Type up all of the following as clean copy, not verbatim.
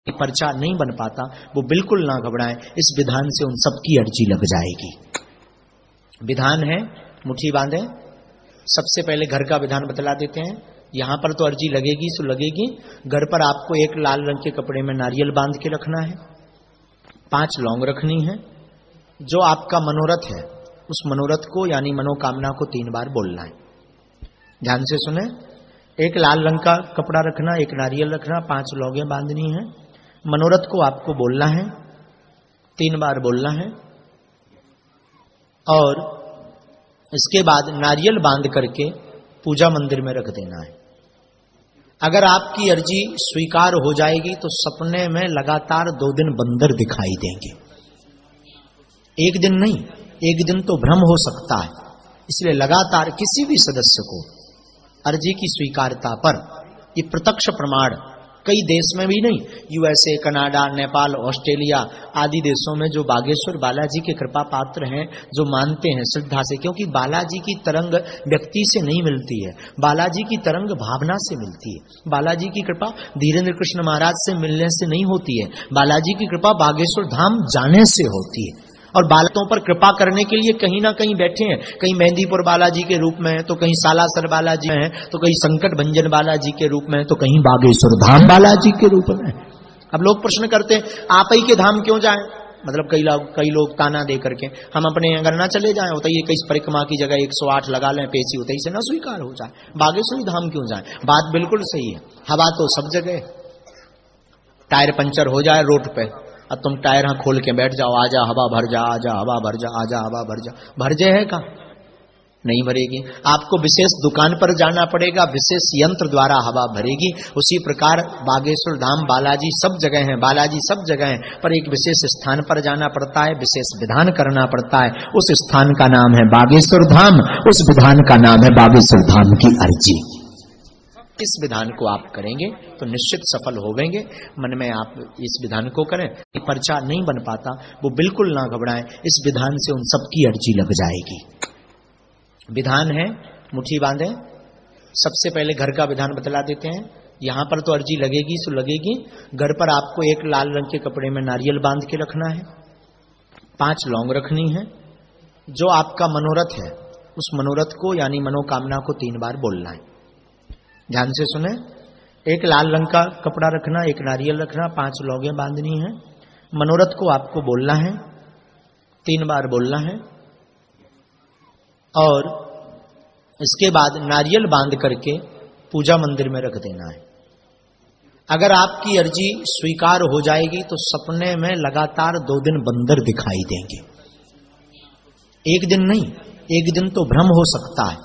पर्चा नहीं बन पाता, वो बिल्कुल ना घबराएं, इस विधान से उन सबकी अर्जी लग जाएगी। विधान है, मुट्ठी बांधे। सबसे पहले घर का विधान बतला देते हैं। यहां पर तो अर्जी लगेगी सो लगेगी। घर पर आपको एक लाल रंग के कपड़े में नारियल बांध के रखना है, 5 लौंग रखनी है। जो आपका मनोरथ है उस मनोरथ को यानी मनोकामना को 3 बार बोलना है। ध्यान से सुने। एक लाल रंग का कपड़ा रखना, एक नारियल रखना, 5 लौंगे बांधनी है। मनोरथ को आपको बोलना है, 3 बार बोलना है। और इसके बाद नारियल बांध करके पूजा मंदिर में रख देना है। अगर आपकी अर्जी स्वीकार हो जाएगी तो सपने में लगातार 2 दिन बंदर दिखाई देंगे। एक दिन नहीं, एक दिन तो भ्रम हो सकता है। इसलिए लगातार किसी भी सदस्य को अर्जी की स्वीकारता पर ये प्रत्यक्ष प्रमाण कई देश में भी नहीं, यूएसए, कनाडा, नेपाल, ऑस्ट्रेलिया आदि देशों में जो बागेश्वर बालाजी के कृपा पात्र हैं, जो मानते हैं श्रद्धा से, क्योंकि बालाजी की तरंग व्यक्ति से नहीं मिलती है, बालाजी की तरंग भावना से मिलती है। बालाजी की कृपा धीरेन्द्र कृष्ण महाराज से मिलने से नहीं होती है, बालाजी की कृपा बागेश्वर धाम जाने से होती है। और बालकों पर कृपा करने के लिए कहीं ना कहीं बैठे हैं, कहीं मेहंदीपुर बालाजी के रूप में, तो कहीं सालासर बालाजी में है, तो कहीं संकट भंजन बालाजी के रूप में, तो कहीं बागेश्वर धाम बालाजी के रूप में। अब लोग प्रश्न करते हैं, आप ही के धाम क्यों जाएं? मतलब कई लोग ताना दे करके, हम अपने अगर ना चले जाएं, होता ये कई परिक्रमा की जगह 108 लगा लें पेशी, होता से ना स्वीकार हो जाए, बागेश्वरी धाम क्यों जाए? बात बिल्कुल सही है। हवा तो सब जगह, टायर पंचर हो जाए रोड पे, अब तुम टायर खोल के बैठ जाओ, आजा हवा भर जा, आजा हवा भर जा, आजा हवा भर जा, भर जाए है का? नहीं भरेगी। आपको विशेष दुकान पर जाना पड़ेगा, विशेष यंत्र द्वारा हवा भरेगी। उसी प्रकार बागेश्वर धाम बालाजी सब जगह है, बालाजी सब जगह है, पर एक विशेष स्थान पर जाना पड़ता है, विशेष विधान करना पड़ता है। उस स्थान का नाम है बागेश्वर धाम, उस विधान का नाम है बागेश्वर धाम की अर्जी। इस विधान को आप करेंगे तो निश्चित सफल होवेंगे। मन में आप इस विधान को करें। पर्चा नहीं बन पाता, वो बिल्कुल ना घबराएं, इस विधान से उन सबकी अर्जी लग जाएगी। विधान है, मुट्ठी बांधे। सबसे पहले घर का विधान बतला देते हैं। यहां पर तो अर्जी लगेगी सो लगेगी। घर पर आपको एक लाल रंग के कपड़े में नारियल बांध के रखना है, 5 लौंग रखनी है। जो आपका मनोरथ है उस मनोरथ को यानी मनोकामना को 3 बार बोलना है। ध्यान से सुने। एक लाल रंग का कपड़ा रखना, एक नारियल रखना, 5 लौंगे बांधनी है। मनोरथ को आपको बोलना है, 3 बार बोलना है। और इसके बाद नारियल बांध करके पूजा मंदिर में रख देना है। अगर आपकी अर्जी स्वीकार हो जाएगी तो सपने में लगातार 2 दिन बंदर दिखाई देंगे। एक दिन नहीं, एक दिन तो भ्रम हो सकता है।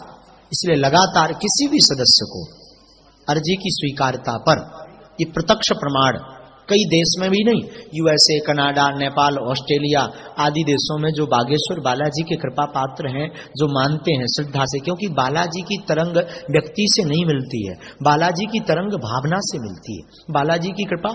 इसलिए लगातार किसी भी सदस्य को अर्जी की स्वीकारता पर ये प्रत्यक्ष प्रमाण कई देश में भी नहीं, यूएसए, कनाडा, नेपाल, ऑस्ट्रेलिया आदि देशों में जो बागेश्वर बालाजी के कृपा पात्र हैं, जो मानते हैं श्रद्धा से, क्योंकि बालाजी की तरंग व्यक्ति से नहीं मिलती है, बालाजी की तरंग भावना से मिलती है। बालाजी की कृपा